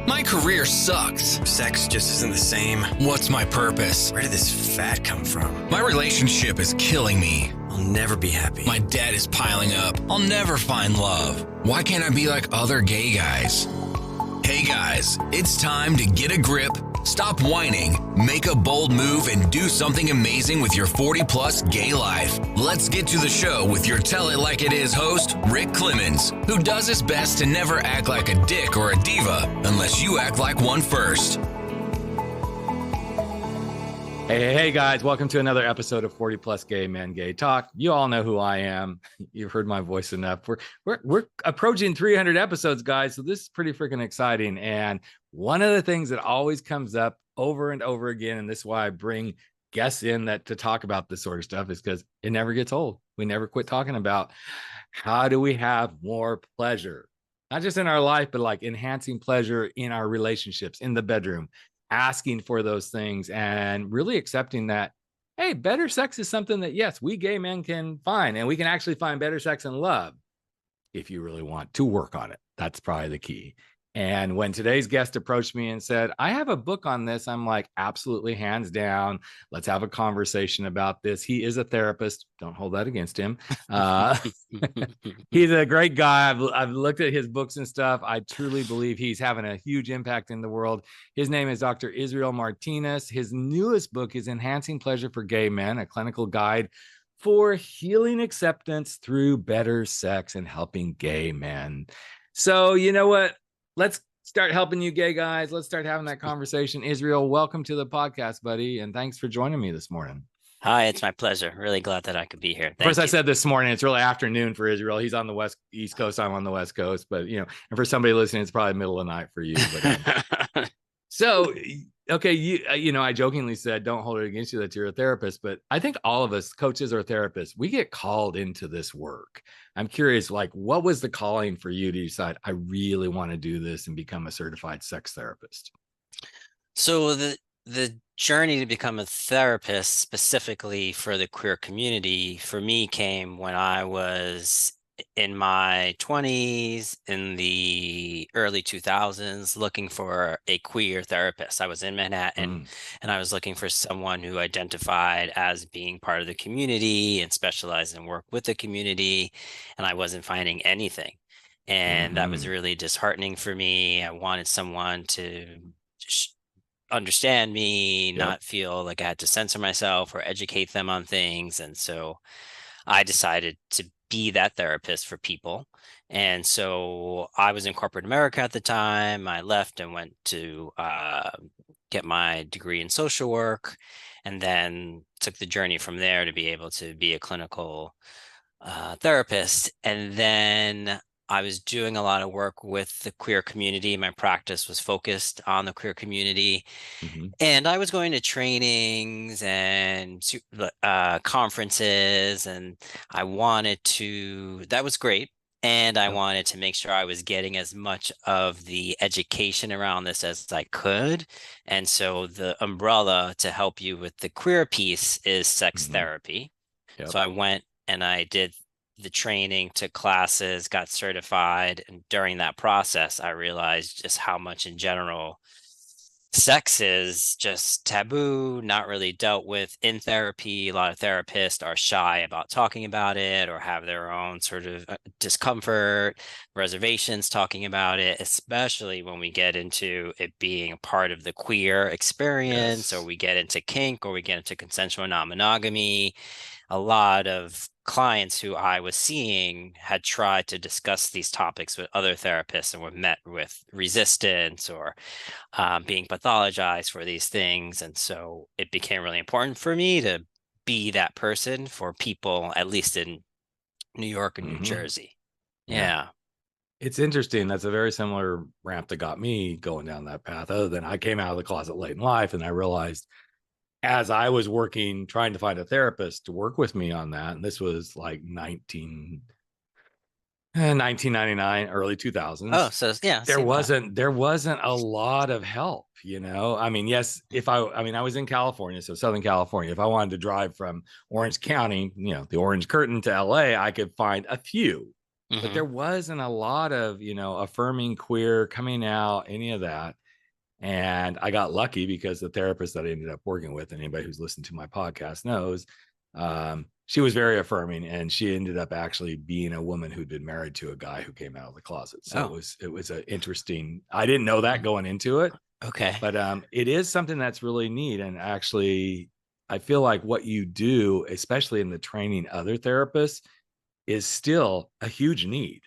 My career sucks. Sex just isn't the same. What's my purpose? Where did this fat come from? My relationship is killing me. I'll never be happy. My debt is piling up. I'll never find love. Why can't I be like other gay guys? Hey guys, it's time to get a grip, stop whining, make a bold move, and do something amazing with your 40-plus gay life. Let's get to the show with your Tell It Like It Is host, Rick Clemons, who does his best to never act like a dick or a diva unless you act like one first. Hey guys, welcome to another episode of 40 Plus Gay Men Gay Talk. You all know who I am. You've heard my voice enough. We're approaching 300 episodes, guys, so this is pretty freaking exciting. And one of the things that always comes up over and over again, and this is why I bring guests in that to talk about this sort of stuff, is because it never gets old. We never quit talking about how do we have more pleasure, not just in our life, but like enhancing pleasure in our relationships, in the bedroom, asking for those things and really accepting that, hey, better sex is something that, yes, we gay men can find, and we can actually find better sex and love if you really want to work on it. That's probably the key. And when today's guest approached me and said, I have a book on this, I'm like, absolutely, hands down. Let's have a conversation about this. He is a therapist. Don't hold that against him. He's a great guy. I've looked at his books and stuff. I truly believe he's having a huge impact in the world. His name is Dr. Israel Martinez. His newest book is Enhancing Pleasure for Gay Men, a clinical guide for healing acceptance through better sex and helping gay men. So you know what? Let's start helping you gay guys. Let's start having that conversation. Israel, welcome to the podcast, buddy. And thanks for joining me this morning. Hi, it's my pleasure. Really glad that I could be here. Of course, I said this morning, it's really afternoon for Israel. He's on the East Coast. I'm on the West Coast. But, you know, and for somebody listening, it's probably middle of the night for you. But, so, okay, you know, I jokingly said, don't hold it against you that you're a therapist. But I think all of us, coaches or therapists, we get called into this work. I'm curious, like, what was the calling for you to decide, I really want to do this and become a certified sex therapist? So the journey to become a therapist specifically for the queer community for me came when I was in my 20s, in the early 2000s, looking for a queer therapist. I was in Manhattan and I was looking for someone who identified as being part of the community and specialized in work with the community, and I wasn't finding anything. And that was really disheartening for me. I wanted someone to just understand me, not feel like I had to censor myself or educate them on things. And so I decided to be that therapist for people. And so I was in corporate America at the time. I left and went to get my degree in social work, and then took the journey from there to be able to be a clinical therapist. And then I was doing a lot of work with the queer community. My practice was focused on the queer community. And I was going to trainings and conferences, and I wanted to, that was great. And I wanted to make sure I was getting as much of the education around this as I could. And so the umbrella to help you with the queer piece is sex therapy. So I went and I did the training, took classes, got certified. And during that process, I realized just how much in general sex is just taboo, not really dealt with in therapy. A lot of therapists are shy about talking about it or have their own sort of discomfort, reservations talking about it, especially when we get into it being a part of the queer experience, or we get into kink, or we get into consensual non-monogamy. A lot of clients who I was seeing had tried to discuss these topics with other therapists and were met with resistance or being pathologized for these things. And so it became really important for me to be that person for people, at least in New York and New Jersey. Yeah. It's interesting. That's a very similar ramp that got me going down that path. Other than I came out of the closet late in life, and I realized as I was working, trying to find a therapist to work with me on that, and this was like 1999, early 2000s. Oh, so yeah, there wasn't a lot of help, you know. I mean, yes, I was in California, so Southern California. If I wanted to drive from Orange County, you know, the Orange Curtain to LA, I could find a few. but Hmm. there wasn't a lot of, affirming queer coming out, any of that. And I got lucky because the therapist that I ended up working with, and anybody who's listened to my podcast knows, she was very affirming, and she ended up actually being a woman who'd been married to a guy who came out of the closet. So Oh, it was an interesting. I didn't know that going into it, okay. but it is something that's really neat. And actually, I feel like what you do, especially in the training other therapists, is still a huge need.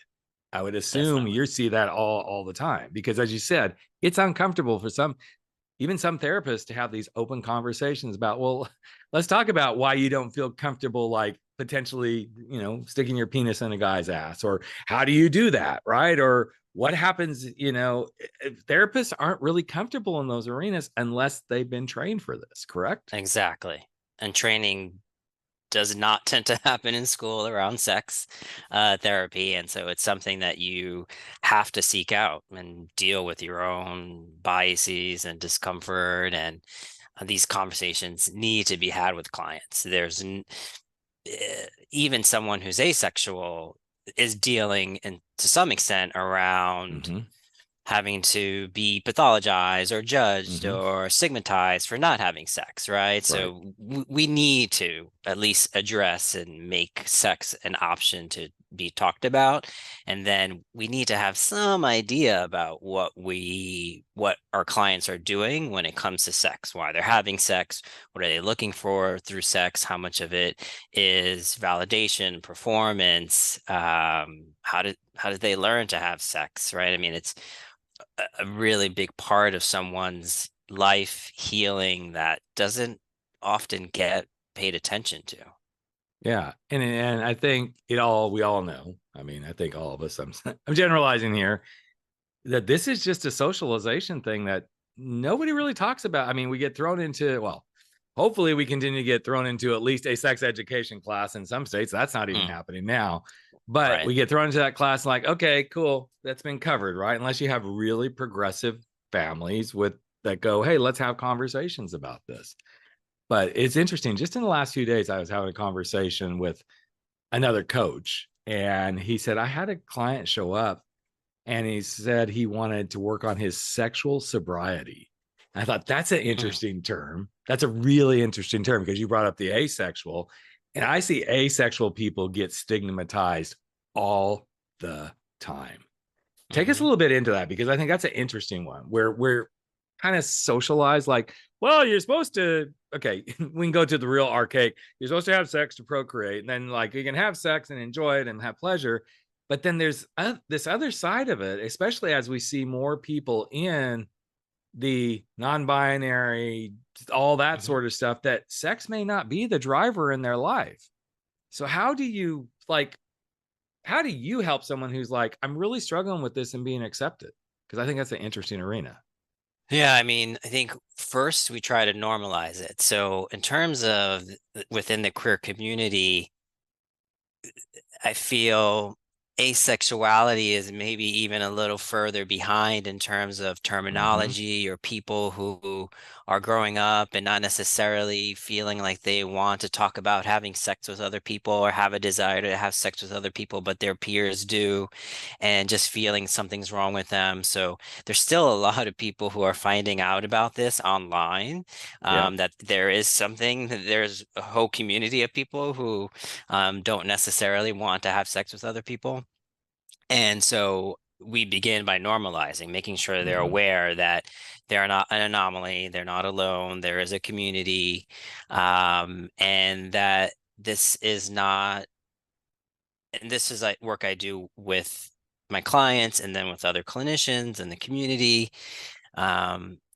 I would assume Definitely. you see that all the time because, as you said, it's uncomfortable for some, even some therapists, to have these open conversations about, well, let's talk about why you don't feel comfortable, like potentially, sticking your penis in a guy's ass, or how do you do that, right? Or what happens, therapists aren't really comfortable in those arenas unless they've been trained for this, correct? Exactly. And training does not tend to happen in school around sex therapy. And so it's something that you have to seek out and deal with your own biases and discomfort. And these conversations need to be had with clients. Even someone who's asexual is dealing, and to some extent, around Mm-hmm. having to be pathologized or judged Mm-hmm. or stigmatized for not having sex, right? Right. So we need to at least address and make sex an option to be talked about. And then we need to have some idea about what our clients are doing when it comes to sex, why they're having sex, what are they looking for through sex, how much of it is validation, performance, how did they learn to have sex, right? I mean, it's a really big part of someone's life healing that doesn't often get paid attention to. Yeah, and I think we all know. I mean, I think all of us. I'm generalizing here, that this is just a socialization thing that nobody really talks about. I mean, we get thrown into, well, hopefully we continue to get thrown into at least a sex education class in some states. That's not even Mm, happening now. But right. we get thrown into that class like, okay, cool, that's been covered, right? Unless you have really progressive families with that go, hey, let's have conversations about this. But it's interesting. Just in the last few days, I was having a conversation with another coach, and he said, I had a client show up and he said he wanted to work on his sexual sobriety. I thought that's an Mm, interesting term. That's a really interesting term because you brought up the asexual, and I see asexual people get stigmatized all the time. Take us a mhm. little bit into that because I think that's an interesting one where we're kind of socialized like, well, you're supposed to, okay, we can go to the real archaic. You're supposed to have sex to procreate, and then like you can have sex and enjoy it and have pleasure. But then there's this other side of it, especially as we see more people in the non-binary, all that Mhm. sort of stuff, that sex may not be the driver in their life. So how do you help someone who's like, I'm really struggling with this and being accepted? Because I think that's an interesting arena. Yeah, I mean, I think first we try to normalize it. So in terms of within the queer community, I feel asexuality is maybe even a little further behind in terms of Mm-hmm. terminology, or people who are growing up and not necessarily feeling like they want to talk about having sex with other people or have a desire to have sex with other people, but their peers do, and just feeling something's wrong with them. So there's still a lot of people who are finding out about this online, Yeah. that there is something, there's a whole community of people who don't necessarily want to have sex with other people. And so we begin by normalizing, making sure they're Mm-hmm. aware that they're not an anomaly, they're not alone, there is a community, and that this is not, and this is like work I do with my clients and then with other clinicians in the community.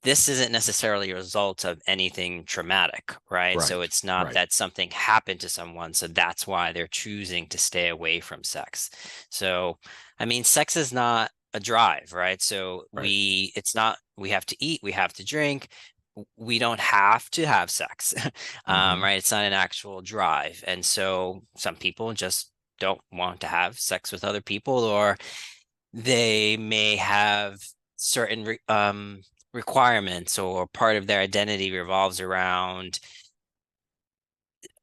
This isn't necessarily a result of anything traumatic, right? So Right. it's not Right. that something happened to someone, so that's why they're choosing to stay away from sex. So, I mean, sex is not a drive, right? So Right. it's not, we have to eat, we have to drink. We don't have to have sex, Mm-hmm. right? It's not an actual drive. And so some people just don't want to have sex with other people, or they may have certain requirements, or part of their identity revolves around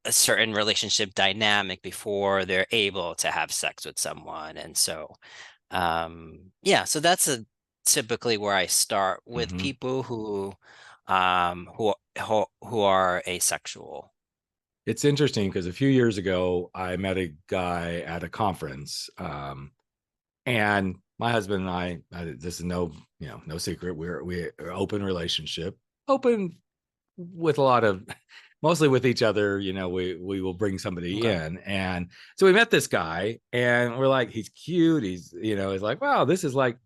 a certain relationship dynamic before they're able to have sex with someone. And so, yeah, so that's typically where I start with Mhm. people who are asexual. It's interesting because a few years ago, I met a guy at a conference, and my husband and this is no secret. We're open relationship, open with a lot of, mostly with each other. We will bring somebody Okay. in, and so we met this guy, and we're like, he's cute. He's like, wow, this is like,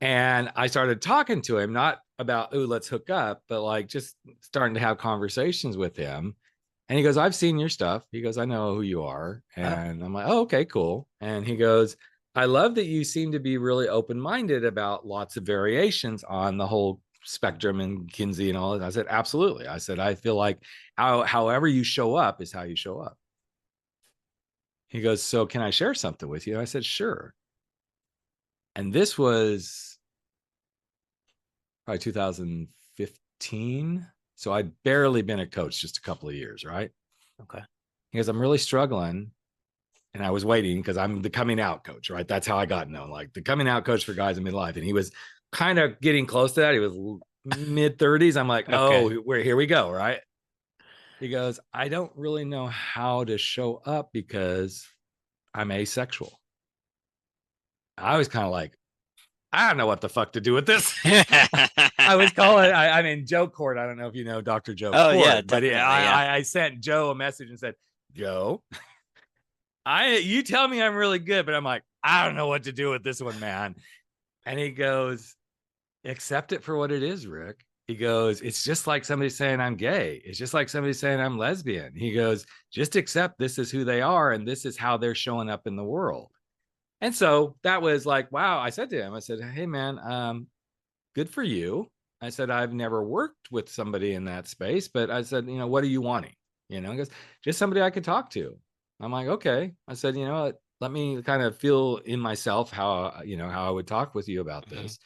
and I started talking to him, not about, ooh, let's hook up, but like just starting to have conversations with him. And he goes, I've seen your stuff. He goes, I know who you are. Oh, And I'm like, oh, okay, cool. And he goes, I love that you seem to be really open minded about lots of variations on the whole spectrum and Kinsey and all that. I said, absolutely. I said, I feel like however you show up is how you show up. He goes, so can I share something with you? I said, sure. And this was probably 2015. So I'd barely been a coach, just a couple of years, right? okay. He goes, I'm really struggling. And I was waiting because I'm the coming out coach, right? That's how I got known, like the coming out coach for guys in midlife. And he was kind of getting close to that. He was mid 30s. I'm like, Okay. oh, here we go, right? He goes, I don't really know how to show up because I'm asexual. I was kind of like, I don't know what the fuck to do with this. I was calling, I'm in Joe Court. I don't know if you know Dr. Joe Oh yeah, Court, but definitely. Yeah. I sent Joe a message and said, Joe, you tell me I'm really good, but I'm like, I don't know what to do with this one, man. And he goes, accept it for what it is, Rick. He goes, it's just like somebody saying I'm gay. It's just like somebody saying I'm lesbian. He goes, just accept this is who they are and this is how they're showing up in the world. And so that was like, wow. I said to him, I said, hey, man, good for you. I said, I've never worked with somebody in that space, but I said, what are you wanting? He goes, just somebody I could talk to. I'm like, okay. I said, let me kind of feel in myself how I would talk with you about Mhm. this.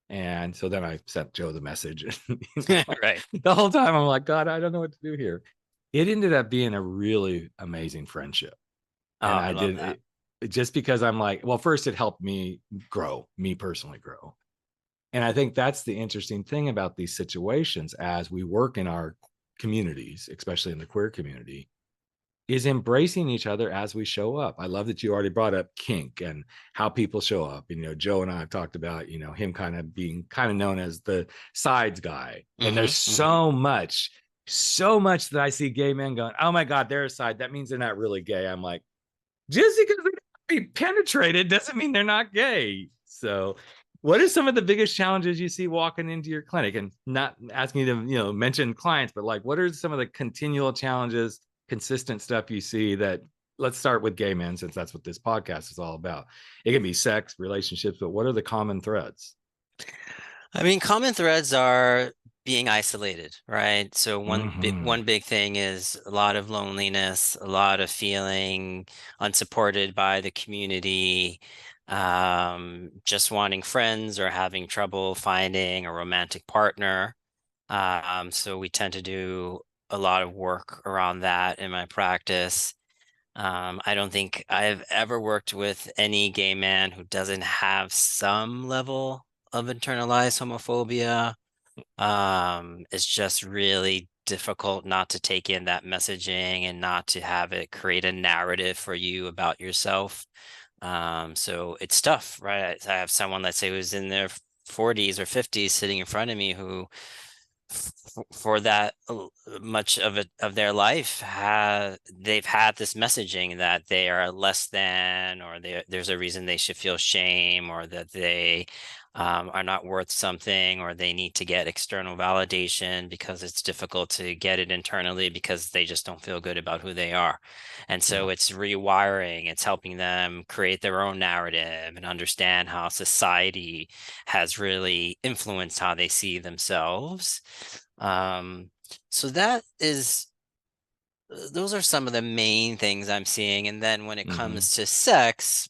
And so then I sent Joe the message. Right. The whole time I'm like, God, I don't know what to do here. It ended up being a really amazing friendship. Oh, And I I love did that. it just because I'm like, well, first it helped me grow, me personally grow. And I think that's the interesting thing about these situations as we work in our communities, especially in the queer community, is embracing each other as we show up. I love that you already brought up kink and how people show up. And, Joe and I have talked about, him kind of being kind of known as the sides guy. And there's so much that I see gay men going, oh my God, they're a side. That means they're not really gay. I'm like, just because they be penetrated doesn't mean they're not gay. So what are some of the biggest challenges you see walking into your clinic? And not asking you to, mention clients, but like, what are some of the continual challenges, consistent stuff you see that, let's start with gay men, since that's what this podcast is all about. It can be sex, relationships, but what are the common threads? I mean, common threads are being isolated, right? So Mm-hmm. one big thing is a lot of loneliness, a lot of feeling unsupported by the community, just wanting friends or having trouble finding a romantic partner. So we tend to do a lot of work around that in my practice. I don't think I've ever worked with any gay man who doesn't have some level of internalized homophobia. It's just really difficult not to take in that messaging and not to have it create a narrative for you about yourself. So it's tough, right? I have someone, let's say, who's in their 40s or 50s sitting in front of me who for that much of it of their life they've had this messaging that they are less than, or there's a reason they should feel shame, or that they are not worth something, or they need to get external validation because it's difficult to get it internally because they just don't feel good about who they are. And so Yeah. it's rewiring, it's helping them create their own narrative and understand how society has really influenced how they see themselves. Um, so that is, those are some of the main things I'm seeing. And then when it Mm-hmm. comes to sex,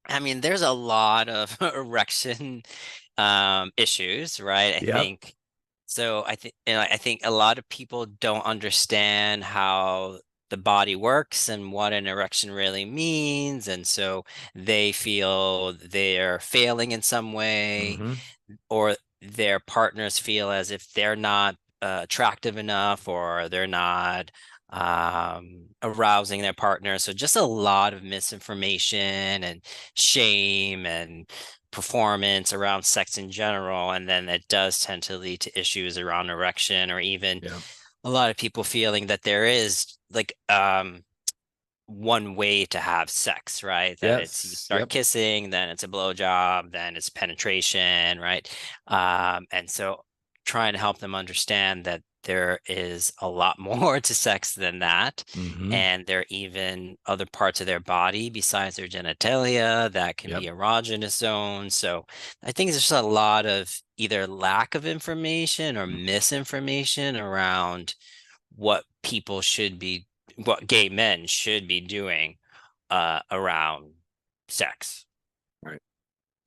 I mean, there's a lot of erection issues, right? I Yep. think So I think a lot of people don't understand how the body works and what an erection really means, and so they feel they're failing in some way, Mm-hmm. or their partners feel as if they're not attractive enough, or they're not arousing their partner. So just a lot of misinformation and shame and performance around sex in general, and then it does tend to lead to issues around erection, or even Yeah. a lot of people feeling that there is like one way to have sex, right? That it's you Yes. start Yep. kissing, then it's a blowjob, then it's penetration, right? And so trying to help them understand that there is a lot more to sex than that. Mm-hmm. And there are even other parts of their body besides their genitalia that can be Yep. erogenous zones. So I think there's just a lot of either lack of information or misinformation around what people should be, what gay men should be doing around sex. Right.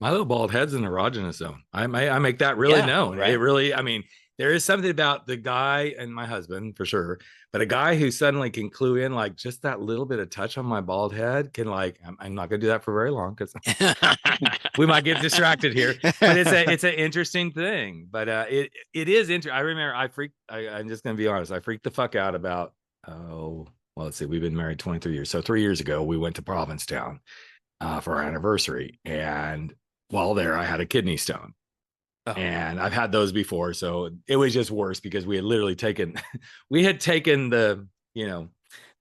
My little bald head's an erogenous zone. I make that really Yeah, known. It right. really, I mean, there is something about the guy and my husband for sure, but a guy who suddenly can clue in like just that little bit of touch on my bald head can like, I'm not gonna do that for very long because we might get distracted here. But it's an interesting thing. But it is interesting. I remember I'm just gonna be honest. I freaked the fuck out about well, let's see, we've been married 23 years. So 3 years ago, we went to Provincetown for our anniversary. And while there, I had a kidney stone. Oh. And I've had those before. So it was just worse because we had literally taken, we had taken the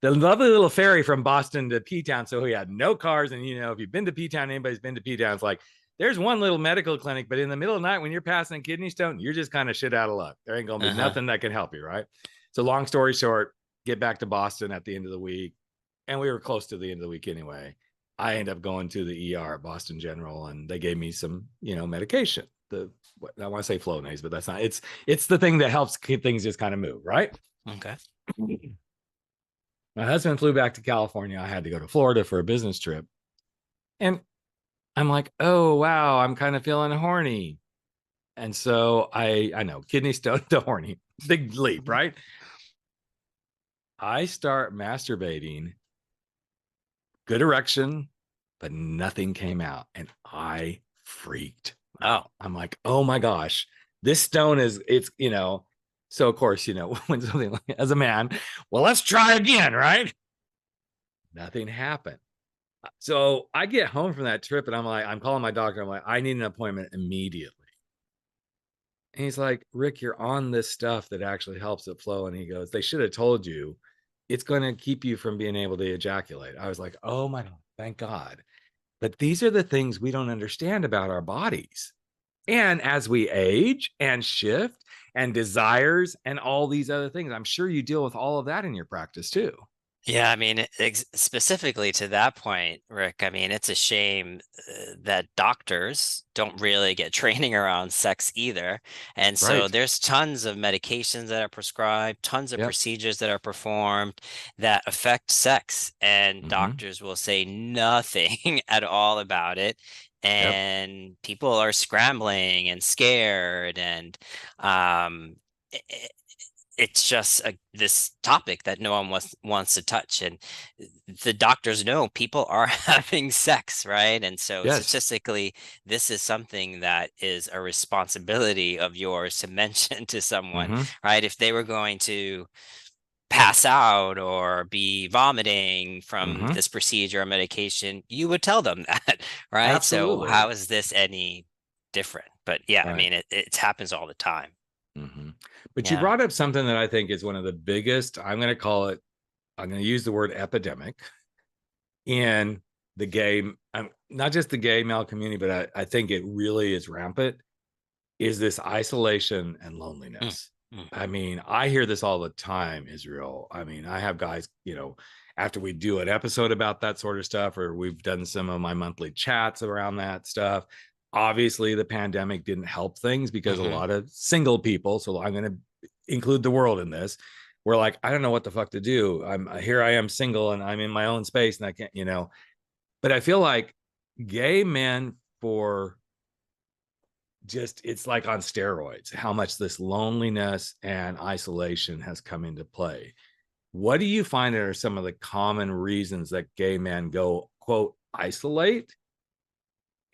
lovely little ferry from Boston to P-Town. So we had no cars. And, if you've been to P-Town, anybody's been to P-Town, it's like, there's one little medical clinic, but in the middle of the night when you're passing a kidney stone, you're just kind of shit out of luck. There ain't going to be Uh-huh. nothing that can help you, right? So long story short, get back to Boston at the end of the week. And we were close to the end of the week anyway. I ended up going to the ER at Boston General, and they gave me some, medication. I want to say Flonase, but that's not. It's the thing that helps keep things just kind of move, right? Okay. My husband flew back to California. I had to go to Florida for a business trip, and I'm like, oh wow, I'm kind of feeling horny, and so I know kidney stone to horny, big leap, right? I start masturbating, good erection, but nothing came out. And I freaked Oh. out. I'm like, oh my gosh, this stone so of course, when something like, as a man, well, let's try again, right? Nothing happened. So I get home from that trip and I'm calling my doctor. I'm like, I need an appointment immediately. And he's like, Rick, you're on this stuff that actually helps it flow. And he goes, they should have told you it's going to keep you from being able to ejaculate. I was like, oh my God, thank God. But these are the things we don't understand about our bodies. And as we age and shift and desires and all these other things, I'm sure you deal with all of that in your practice too. Yeah, I mean, specifically to that point, Rick, I mean, it's a shame that doctors don't really get training around sex either. And so Right. there's tons of medications that are prescribed, tons of Yep. procedures that are performed that affect sex, and Mm-hmm. doctors will say nothing at all about it. Yep. And people are scrambling and scared, and um, it's just this topic that no one wants to touch, and the doctors know people are having sex, right? And so Yes. statistically, this is something that is a responsibility of yours to mention to someone, Mm-hmm. right? If they were going to pass out or be vomiting from Mm-hmm. this procedure or medication, you would tell them that, right? So Absolutely. how is this any different? But yeah, I Right. mean, it happens all the time. Mm-hmm. But you Yeah. brought up something that I think is one of the biggest, I'm going to use the word epidemic in the gay, not just the gay male community, but I think it really is rampant, is this isolation and Mm, loneliness. mm. I mean, I hear this all the time, Israel. I mean, I have guys, after we do an episode about that sort of stuff, or we've done some of my monthly chats around that stuff. Obviously, the pandemic didn't help things because a Mhm. lot of single people, so I'm going to include the world in this, we're like, I don't know what the fuck to do. I am single and I'm in my own space and I can't. But I feel like gay men for just, it's like on steroids, how much this loneliness and isolation has come into play. What do you find are some of the common reasons that gay men go, quote, isolate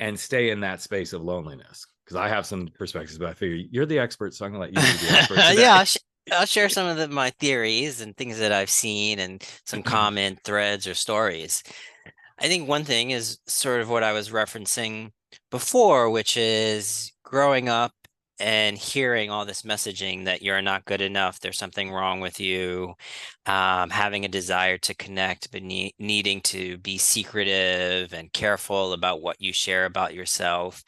and stay in that space of loneliness? Because I have some perspectives, but I figure you're the expert, so I'm gonna let you be the expert today. Yeah, I'll share some of my theories and things that I've seen and some common threads or stories. I think one thing is sort of what I was referencing before, which is growing up and hearing all this messaging that you're not good enough, there's something wrong with you, having a desire to connect, but needing to be secretive and careful about what you share about yourself.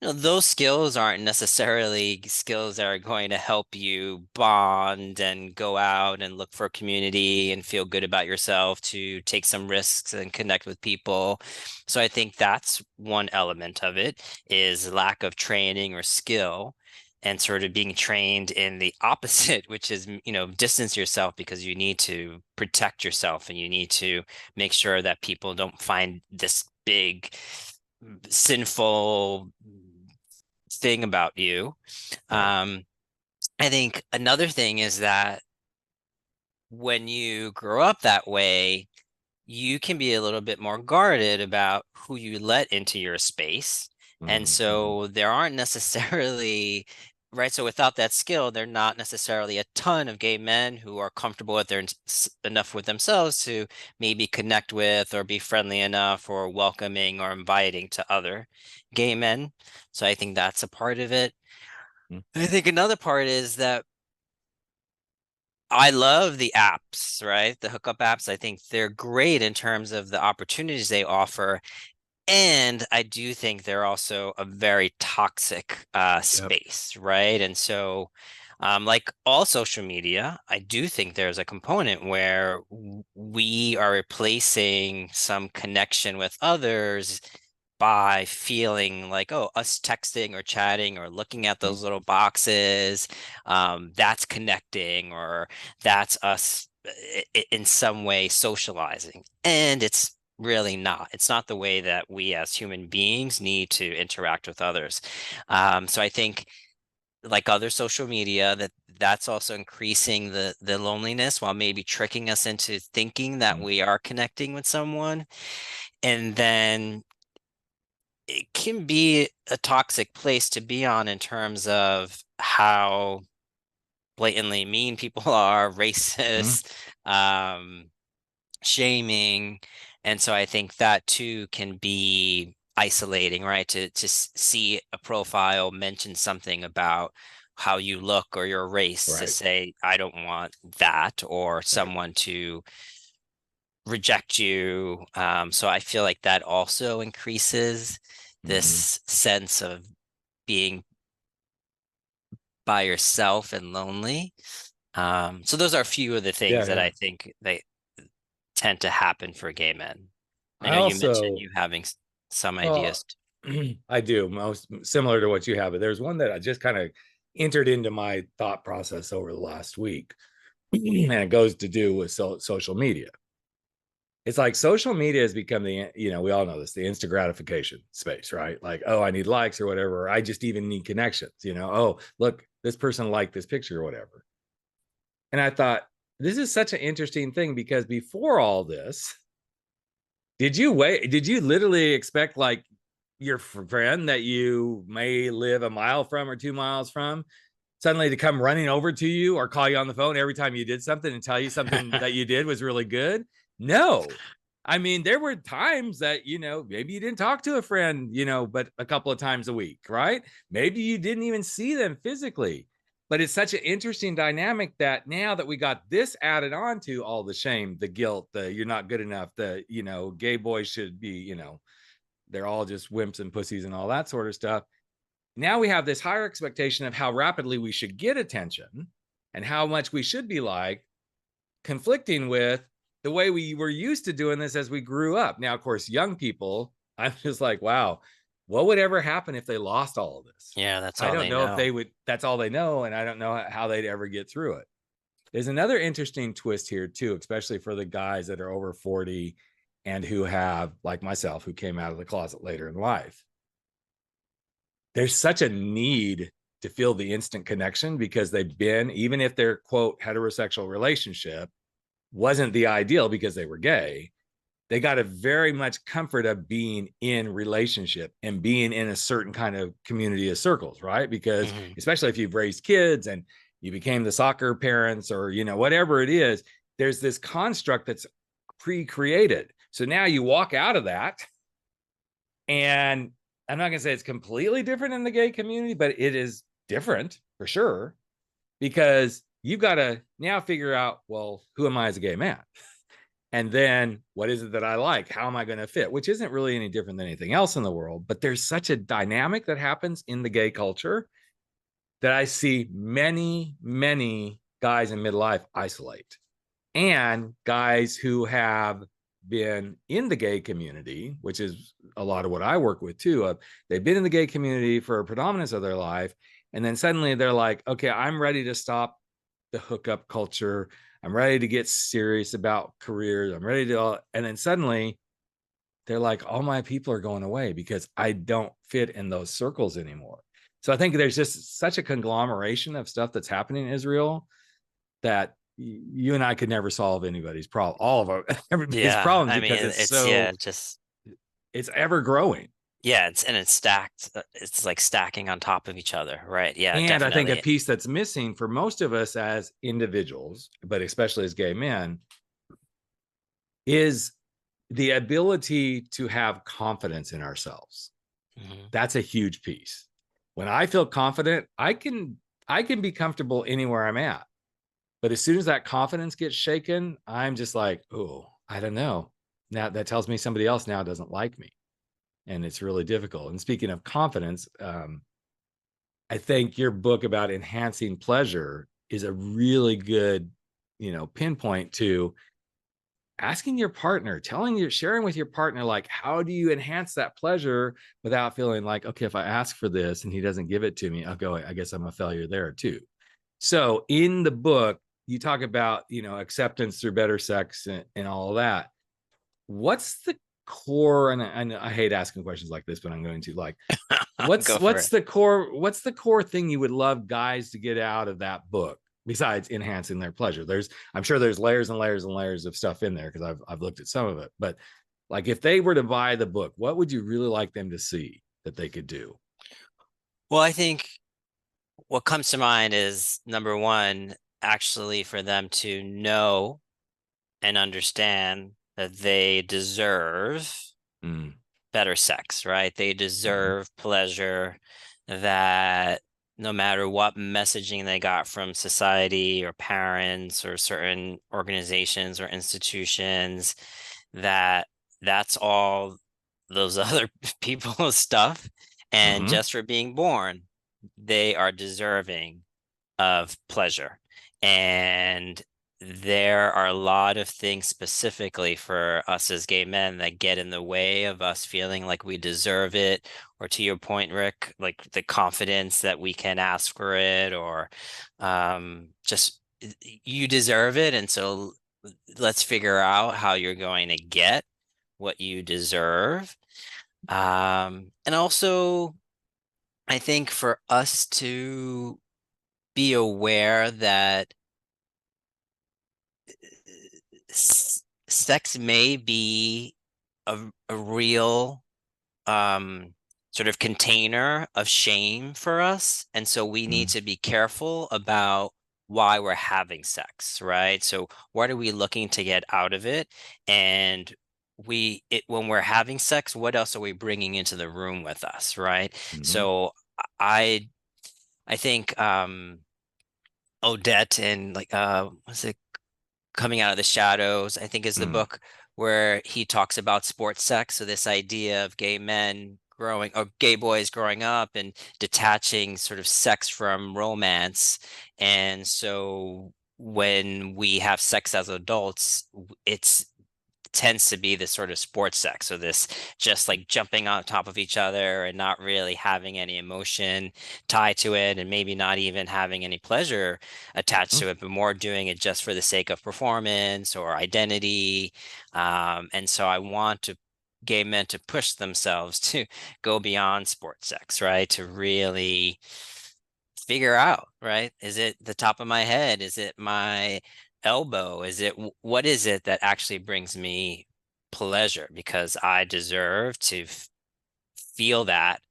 Those skills aren't necessarily skills that are going to help you bond and go out and look for a community and feel good about yourself, to take some risks and connect with people. So I think that's one element of it, is lack of training or skill, and sort of being trained in the opposite, which is, distance yourself because you need to protect yourself and you need to make sure that people don't find this big sinful thing about you. I think another thing is that when you grow up that way, you can be a little bit more guarded about who you let into your space. And so there aren't necessarily, right? So without that skill, there are not necessarily a ton of gay men who are comfortable with enough with themselves to maybe connect with or be friendly enough or welcoming or inviting to other gay men. So I think that's a part of it. I think another part is that I love the apps, right? The hookup apps. I think they're great in terms of the opportunities they offer. And I do think they're also a very toxic space, right? And so, like all social media, I do think there's a component where we are replacing some connection with others by feeling like, oh, us texting or chatting or looking at those little boxes, that's connecting, or that's us in some way socializing. And it's really not. It's not the way that we as human beings need to interact with others. So I think, like other social media, that's also increasing the loneliness, while maybe tricking us into thinking that we are connecting with someone. And then it can be a toxic place to be on in terms of how blatantly mean people are, racist, shaming. And so I think that too can be isolating, right? To see a profile mention something about how you look or your race, to say, I don't want that, or someone to reject you. So I feel like that also increases this sense of being by yourself and lonely. So those are a few of the things that I think they tend to happen for gay men. I know you mentioned you having some ideas. I do, most similar to what you have, but there's one that I just kind of entered into my thought process over the last week, and it goes to do with social media. It's like social media has become the, we all know this, the instant gratification space, right? Like, oh, I need likes or whatever. Or I just even need connections, oh, look, this person liked this picture or whatever. And I thought, this is such an interesting thing, because before all this, did you literally expect like your friend that you may live a mile from or 2 miles from suddenly to come running over to you or call you on the phone every time you did something and tell you something that you did was really good? No. I mean, there were times that, maybe you didn't talk to a friend, but a couple of times a week, right? Maybe you didn't even see them physically. But it's such an interesting dynamic that now that we got this added on to all the shame, the guilt, the you're not good enough, the, gay boys should be, they're all just wimps and pussies and all that sort of stuff. Now we have this higher expectation of how rapidly we should get attention and how much we should be like, conflicting with the way we were used to doing this as we grew up. Now, of course, young people, I'm just like, wow, what would ever happen if they lost all of this? Yeah, that's I all don't they know if know. they would, that's all they know. And I don't know how they'd ever get through it. There's another interesting twist here too, especially for the guys that are over 40 and who have, like myself, who came out of the closet later in life. there's such a need to feel the instant connection because they've been, even if their quote heterosexual relationship wasn't the ideal because they were gay, they got a very much comfort of being in relationship and being in a certain kind of community of circles, right? Because especially if you've raised kids and you became the soccer parents or, you know, whatever it is, there's this construct that's pre-created. So now you walk out of that, and I'm not going to say it's completely different in the gay community, but it is different for sure, because you've got to now figure out, well, who am I as a gay man? And then what is it that I like? How am I going to fit? Which isn't really any different than anything else in the world. But there's such a dynamic that happens in the gay culture that I see many, many guys in midlife isolate, and guys who have been in the gay community, which is a lot of what I work with too. They've been in the gay community for a predominance of their life. And then suddenly they're like, okay, I'm ready to stop the hookup culture. I'm ready to get serious about careers. I'm ready to, and then suddenly they're like, all my people are going away because I don't fit in those circles anymore. So I think there's just such a conglomeration of stuff that's happening in Israel that you and I could never solve anybody's problem, all of everybody's problems, because it's ever growing. Yeah, it's stacked. It's like stacking on top of each other, right? Yeah, and definitely. I think a piece that's missing for most of us as individuals, but especially as gay men, is the ability to have confidence in ourselves. That's a huge piece. When I feel confident, I can be comfortable anywhere I'm at. But as soon as that confidence gets shaken, I'm just like, oh, I don't know. Now that tells me somebody else now doesn't like me. And it's really difficult. And speaking of confidence, I think your book about enhancing pleasure is a really good, pinpoint to asking your partner, sharing with your partner, like, how do you enhance that pleasure without feeling like, okay, if I ask for this and he doesn't give it to me, I'll go, I guess I'm a failure there too. So in the book, you talk about, acceptance through better sex and all of that. What's the core? And I hate asking questions like this, but I'm going to, like, what's the core thing you would love guys to get out of that book besides enhancing their pleasure? I'm sure there's layers and layers and layers of stuff in there, because I've looked at some of it. But like, if they were to buy the book, what would you really like them to see that they could do? Well, I think what comes to mind is, number one, actually for them to know and understand that they deserve better sex, right? They deserve pleasure, that no matter what messaging they got from society or parents or certain organizations or institutions, that's all those other people's stuff. And just for being born, they are deserving of pleasure. And there are a lot of things specifically for us as gay men that get in the way of us feeling like we deserve it, or, to your point, Rick, like the confidence that we can ask for it, or just you deserve it. And so let's figure out how you're going to get what you deserve. And also, I think for us to be aware that sex may be a real sort of container of shame for us. And so we need to be careful about why we're having sex, right? So what are we looking to get out of it? And when we're having sex, what else are we bringing into the room with us, right? So I think Odette and, like, what's it, Coming Out of the Shadows, I think, is the book where he talks about sports sex. So this idea of gay boys growing up and detaching sort of sex from romance. And so when we have sex as adults, it's tends to be this sort of sports sex. So this just like jumping on top of each other and not really having any emotion tied to it, and maybe not even having any pleasure attached to it, but more doing it just for the sake of performance or identity. And so I want to gay men to push themselves to go beyond sports sex, right? To really figure out, right? Is it the top of my head? Is it my elbow? Is it what is it that actually brings me pleasure? Because I deserve to feel that,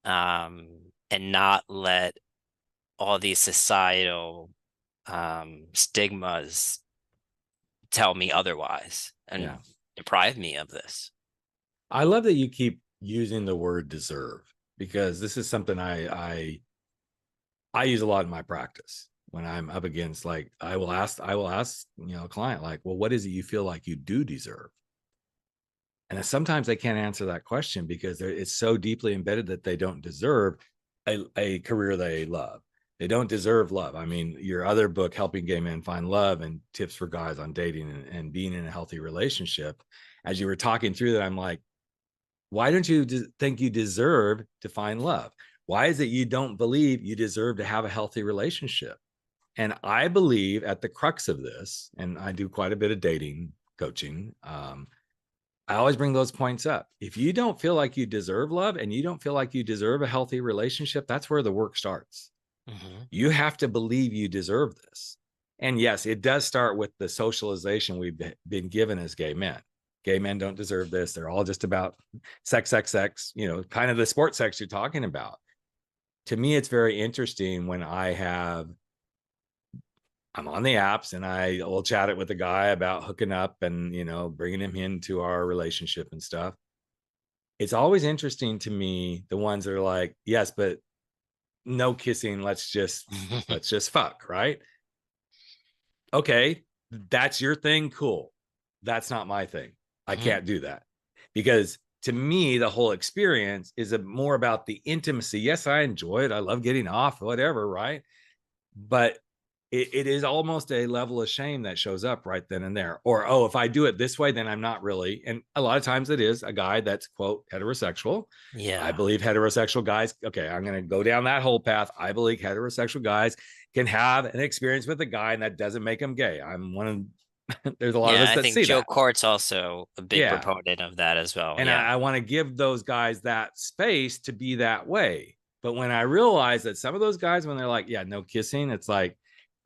and not let all these societal stigmas tell me otherwise and Yeah. deprive me of this. I love that you keep using the word deserve, because this is something I use a lot in my practice when I'm up against, like, I will ask, a client, like, well, what is it you feel like you do deserve? And sometimes they can't answer that question because it's so deeply embedded that they don't deserve a career they love. They don't deserve love. I mean, your other book, Helping Gay Men Find Love and Tips for Guys on Dating and Being in a Healthy Relationship, as you were talking through that, I'm like, why don't you think you deserve to find love? Why is it you don't believe you deserve to have a healthy relationship? And I believe at the crux of this, and I do quite a bit of dating coaching, I always bring those points up. If you don't feel like you deserve love and you don't feel like you deserve a healthy relationship, that's where the work starts. Mm-hmm. You have to believe you deserve this. And yes, it does start with the socialization we've been given as gay men. Gay men don't deserve this. They're all just about sex, sex, sex, kind of the sports sex you're talking about. To me, it's very interesting when I'm on the apps and I will chat it with a guy about hooking up and, bringing him into our relationship and stuff. It's always interesting to me, the ones that are like, yes, but no kissing. Let's just fuck. Right. Okay. That's your thing. Cool. That's not my thing. I can't do that, because to me, the whole experience is more about the intimacy. Yes, I enjoy it. I love getting off, whatever. Right. But it is almost a level of shame that shows up right then and there. Or, oh, if I do it this way, then I'm not really. And a lot of times it is a guy that's, quote, heterosexual. Yeah. I believe heterosexual guys, okay, I'm going to go down that whole path. I believe heterosexual guys can have an experience with a guy, and that doesn't make them gay. I'm one of, there's a lot of Yeah, us I that think see Joe that. Court's also a big Yeah. proponent of that as well. And Yeah. I want to give those guys that space to be that way. But when I realize that some of those guys, when they're like, yeah, no kissing, it's like,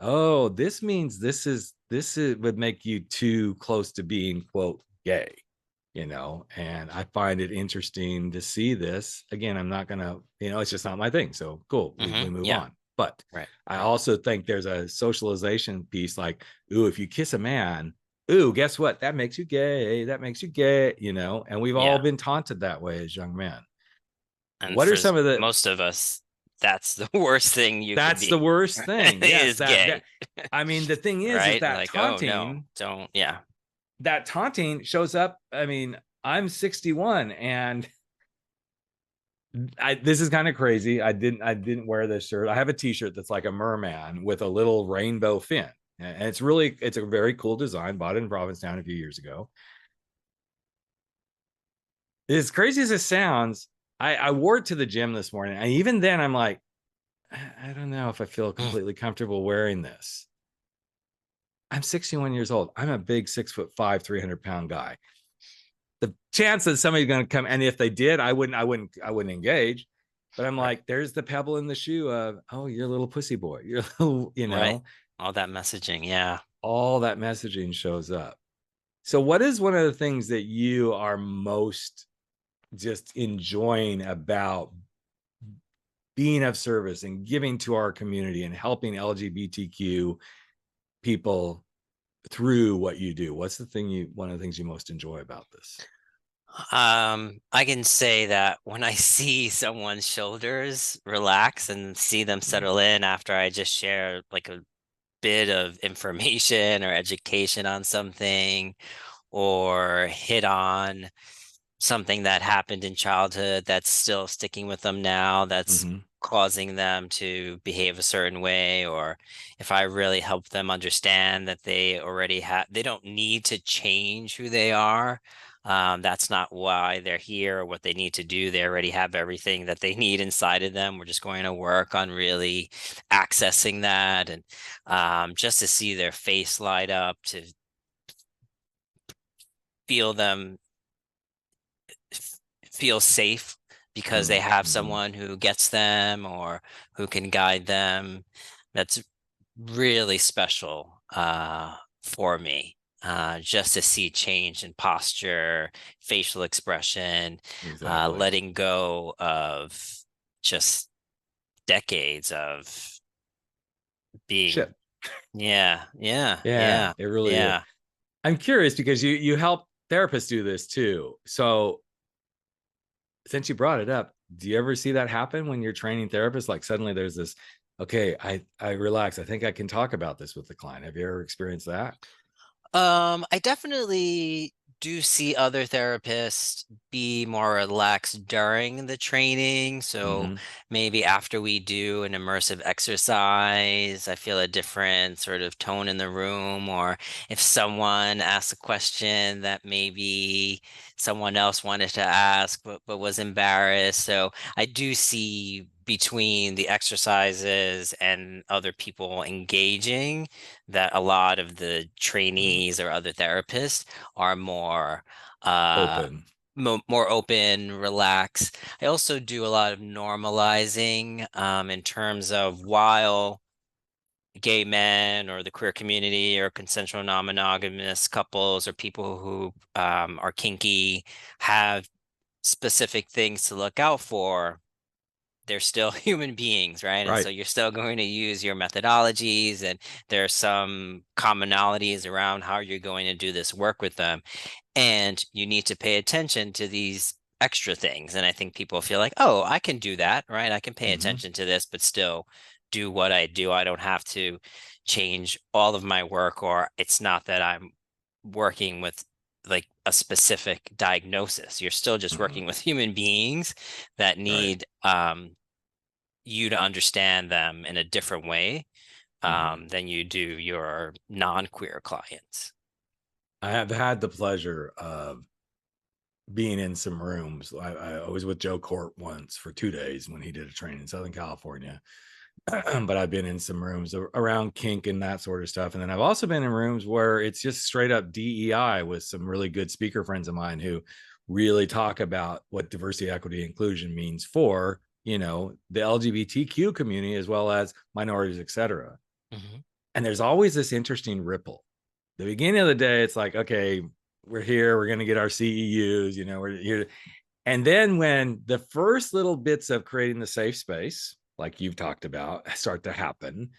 oh, this means this would make you too close to being, quote, gay, and I find it interesting to see this. Again, I'm not gonna, it's just not my thing. So cool, we move Yeah. on. But Right. I also think there's a socialization piece, like, ooh, if you kiss a man, ooh, guess what? That makes you gay. That makes you gay, and we've all Yeah. been taunted that way as young men. And What are for some of the most of us, that's the worst thing you could That's the be worst thing. Yes, is gay, I mean, the thing is right? that Like, oh no, taunting, don't. Yeah. shows up. I mean, I'm 61 and this is kind of crazy. I didn't wear this shirt. I have a t-shirt that's like a merman with a little rainbow fin. And it's a very cool design. Bought it in Provincetown a few years ago. As crazy as it sounds, I wore it to the gym this morning. And even then I'm like, I don't know if I feel completely comfortable wearing this. I'm 61 years old. I'm a big 6'5", 300-pound guy. The chance that somebody's going to come, and if they did, I wouldn't engage. But I'm like, there's the pebble in the shoe of, oh, you're a little pussy boy. You're a little, Right. All that messaging. Yeah. all that messaging shows up. So what is one of the things that you are most just enjoying about being of service and giving to our community and helping LGBTQ people through what you do? What's one of the things you most enjoy about this? I can say that when I see someone's shoulders relax and see them settle in after I just share like a bit of information or education on something, or hit on something that happened in childhood that's still sticking with them now, that's causing them to behave a certain way, or if I really help them understand that they already they don't need to change who they are. That's not why they're here or what they need to do. They already have everything that they need inside of them. We're just going to work on really accessing that, and just to see their face light up, to feel them feel safe because they have Mm-hmm. someone who gets them or who can guide them. That's really special for me. Just to see change in posture, facial expression, Exactly. letting go of just decades of being, Shit. yeah, yeah, Yeah, yeah, it really is. yeah. I'm curious because you help therapists do this too. So since you brought it up, do you ever see that happen when you're training therapists? Like suddenly there's this, okay, I relax. I think I can talk about this with the client. Have you ever experienced that? I definitely do see other therapists be more relaxed during the training. So Mm-hmm. maybe after we do an immersive exercise, I feel a different sort of tone in the room. Or if someone asks a question that maybe someone else wanted to ask but was embarrassed. So I do see between the exercises and other people engaging that a lot of the trainees or other therapists are more uh Open. more open, relaxed. I also do a lot of normalizing in terms of while gay men or the queer community or consensual non-monogamous couples or people who are kinky have specific things to look out for, they're still human beings, right? And so Right. you're still going to use your methodologies, and there's some commonalities around how you're going to do this work with them. And you need to pay attention to these extra things. And I think people feel like, oh, I can do that, right? I can pay Mm-hmm. attention to this, but still do what I do. I don't have to change all of my work, or it's not that I'm working with like a specific diagnosis. You're still just Mm-hmm. working with human beings that Right. need you to understand them in a different way Mm-hmm. than you do your non-queer clients. I have had the pleasure of being in some rooms. I was with Joe Court once for 2 days when he did a training in Southern California. But I've been in some rooms around kink and that sort of stuff. And then I've also been in rooms where it's just straight up DEI with some really good speaker friends of mine who really talk about what diversity, equity, inclusion means for, the LGBTQ community as well as minorities, et cetera. Mhm. And there's always this interesting ripple. The beginning of the day, it's like, okay, we're here, we're going to get our CEUs, we're here. And then when the first little bits of creating the safe space, like you've talked about, start to happen,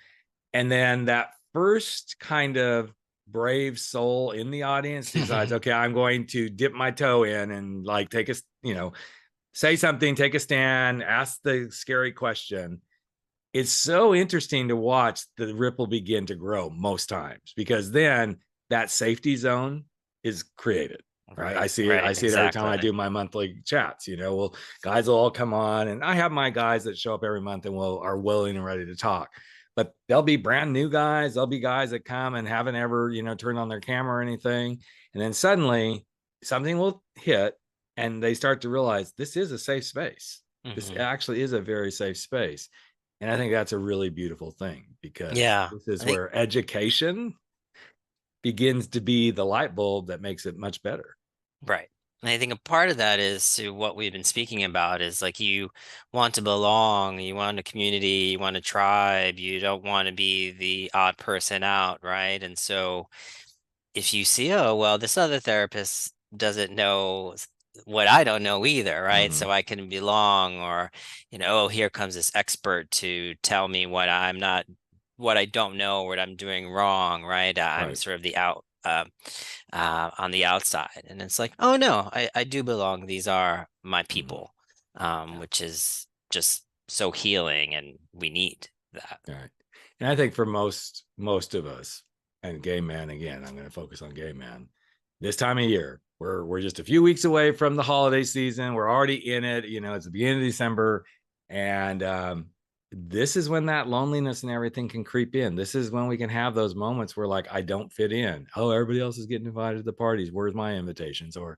and then that first kind of brave soul in the audience decides, okay, I'm going to dip my toe in and like take a, say something, take a stand, ask the scary question. It's so interesting to watch the ripple begin to grow most times because then that safety zone is created. Right. Right, I right, see it every time I exactly. do my monthly chats. Well, guys will all come on and I have my guys that show up every month and are willing and ready to talk. But there'll be brand new guys. There'll be guys that come and haven't ever, turned on their camera or anything. And then suddenly something will hit and they start to realize this is a safe space. This Hmm. actually is a very safe space. And I think that's a really beautiful thing because Yeah, this is I think where education begins to be the light bulb that makes it much better. right. And I think a part of that is to what we've been speaking about is like you want to belong, you want a community, you want a tribe, you don't want to be the odd person out, right? And so if you see, oh, well, this other therapist doesn't know what I don't know either, right? Mhm. So I can belong, or, oh, here comes this expert to tell me what I don't know, what I'm doing wrong, right? I'm Right. sort of on the outside. And it's like, oh, no, I do belong. These are my Mhm. people, Yeah. which is just so healing. And we need that. Right. And I think for most of us, and gay men, again, I'm going to focus on gay men. This time of year, we're just a few weeks away from the holiday season. We're already in it. It's the beginning of December, and this is when that loneliness and everything can creep in. This is when we can have those moments where, like, I don't fit in. Oh, everybody else is getting invited to the parties. Where's my invitations? Or,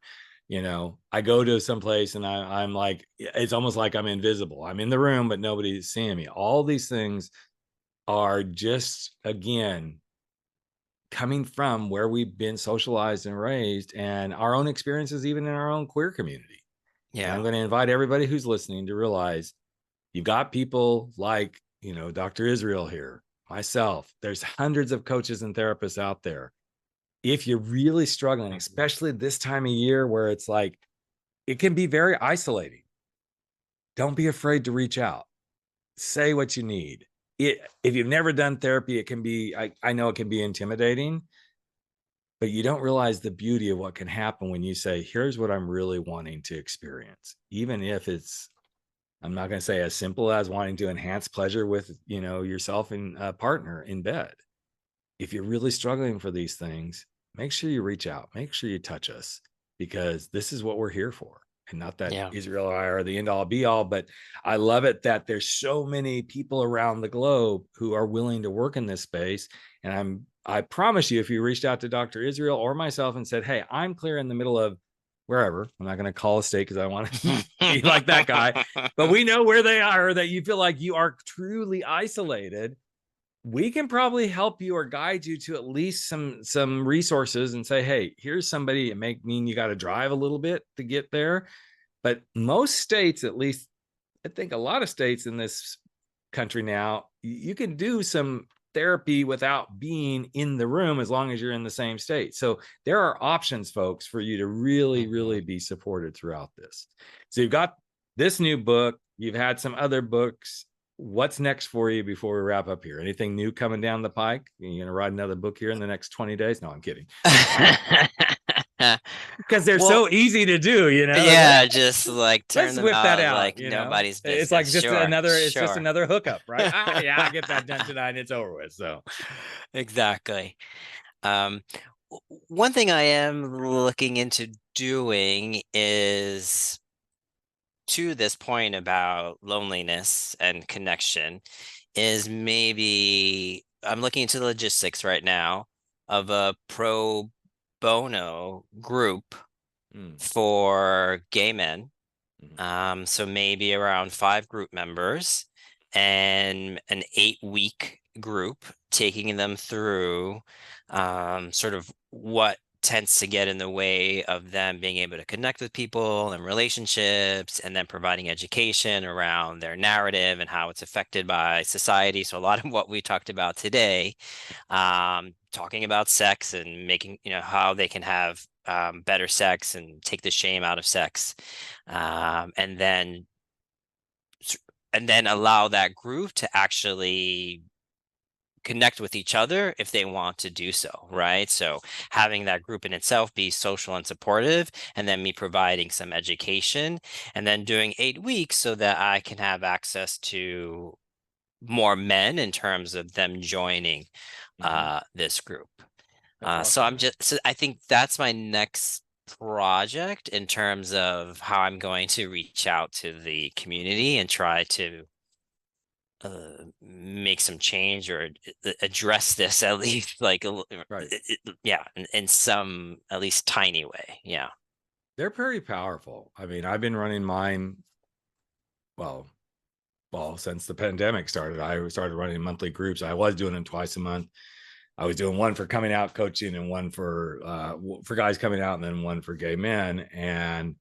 I go to some place and I'm like, it's almost like I'm invisible. I'm in the room, but nobody's seeing me. All these things are just, again, coming from where we've been socialized and raised and our own experiences, even in our own queer community. And I'm going to invite everybody who's listening to realize you've got people like, Dr. Israel here, myself. There's hundreds of coaches and therapists out there. If you're really struggling, especially this time of year where it's like, it can be very isolating. Don't be afraid to reach out. Say what you need. If you've never done therapy, it can be, I know it can be intimidating, but you don't realize the beauty of what can happen when you say, here's what I'm really wanting to experience. Even if it's, I'm not going to say as simple as wanting to enhance pleasure with, yourself and a partner in bed. If you're really struggling for these things, make sure you reach out, make sure you touch us, because this is what we're here for. And not that Israel or I are the end all be all, but I love it that there's so many people around the globe who are willing to work in this space. And I promise you, if you reached out to Dr. Israel or myself and said, hey, I'm clear in the middle of wherever, I'm not going to call a state because I want to be like that guy, but we know where they are, that you feel like you are truly isolated, we can probably help you or guide you to at least some resources and say, hey, here's somebody. It may mean you got to drive a little bit to get there. But most states, at least I think a lot of states in this country now, you can do some therapy without being in the room as long as you're in the same state. So there are options, folks, for you to really, really be supported throughout this. So you've got this new book. You've had some other books. What's next for you before we wrap up here? Anything new coming down the pike? You're going to write another book here in the next 20 days? No, I'm kidding. Because they're so easy to do, Yeah, just like turn let's them whip out that out. like nobody's business. It's like just it's just another hookup, right? I get that done tonight and it's over with. So exactly. One thing I am looking into doing is, to this point about loneliness and connection, is maybe I'm looking into the logistics right now of a pro bono group for gay men. So maybe around 5 group members and an 8-week group, taking them through sort of what tends to get in the way of them being able to connect with people and relationships, and then providing education around their narrative and how it's affected by society. So a lot of what we talked about today, talking about sex and making, how they can have better sex and take the shame out of sex, and then allow that group to actually connect with each other if they want to do so, right? So having that group in itself be social and supportive, and then me providing some education, and then doing 8 weeks so that I can have access to more men in terms of them joining this group. awesome. So I think that's my next project in terms of how I'm going to reach out to the community and try to make some change or address this, at least like in some at least tiny way. They're very powerful. I mean, I've been running mine well since the pandemic started. I started running monthly groups. I was doing them twice a month. I was doing one for coming out coaching and one for guys coming out, and then one for gay men, and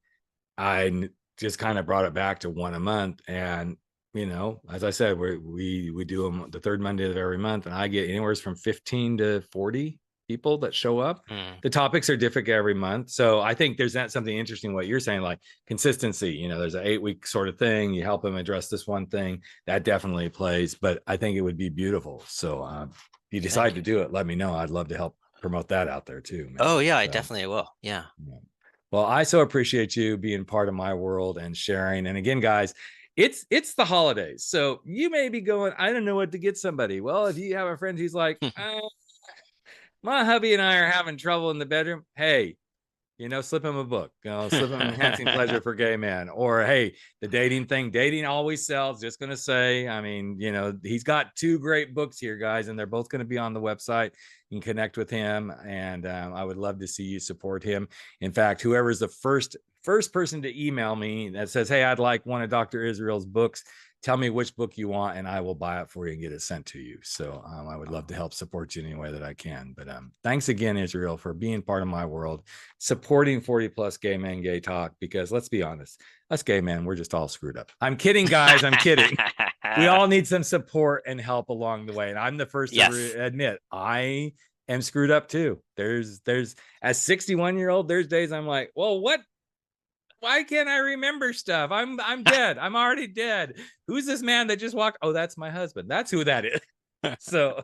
I just kind of brought it back to one a month. And as I said, we do them the third Monday of every month, and I get anywhere from 15 to 40 people that show up. The topics are different every month. So I think there's something interesting what you're saying, like consistency. There's an 8-week sort of thing. You help them address this one thing. That definitely plays, but I think it would be beautiful. So if you decide to do it, let me know. I'd love to help promote that out there too, man. Oh yeah, I definitely will. Yeah. Well, I so appreciate you being part of my world and sharing. And again, guys, it's the holidays. So you may be going, I don't know what to get somebody. Well, if you have a friend who's like, my hubby and I are having trouble in the bedroom. Hey, slip him a book, slip him Enhancing Pleasure for Gay Men, or, hey, the dating thing, dating always sells. Just going to say, I mean, he's got 2 great books here, guys, and they're both going to be on the website. You can connect with him, and I would love to see you support him. In fact, whoever's the first person to email me that says, hey, I'd like one of Dr. Israel's books, tell me which book you want and I will buy it for you and get it sent to you. So I would love to help support you in any way that I can. But thanks again, Israel, for being part of my world, supporting 40 plus gay men, gay talk, because let's be honest, us gay men, we're just all screwed up. I'm kidding, guys. I'm kidding. We all need some support and help along the way. And I'm the first to admit I am screwed up too. There's as 61-year-old, there's days I'm like, well, why can't I remember stuff? I'm dead. I'm already dead. Who's this man that just walked? Oh, that's my husband. That's who that is. So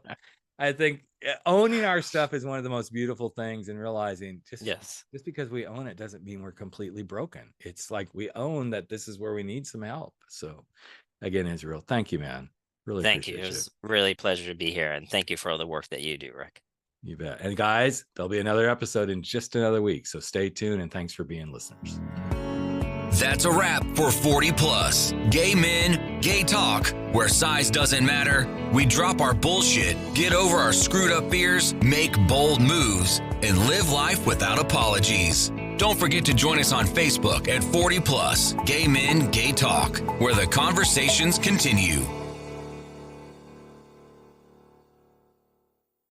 I think owning our stuff is one of the most beautiful things, and realizing just because we own it doesn't mean we're completely broken. It's like we own that this is where we need some help. So again, Israel, thank you, man. Really thank you. It was really a pleasure to be here. And thank you for all the work that you do, Rick. You bet. And guys, there'll be another episode in just another week. So stay tuned, and thanks for being listeners. That's a wrap for 40 Plus. Gay men, gay talk, where size doesn't matter. We drop our bullshit, get over our screwed up fears, make bold moves, and live life without apologies. Don't forget to join us on Facebook at 40 Plus, Gay Men, Gay Talk, where the conversations continue.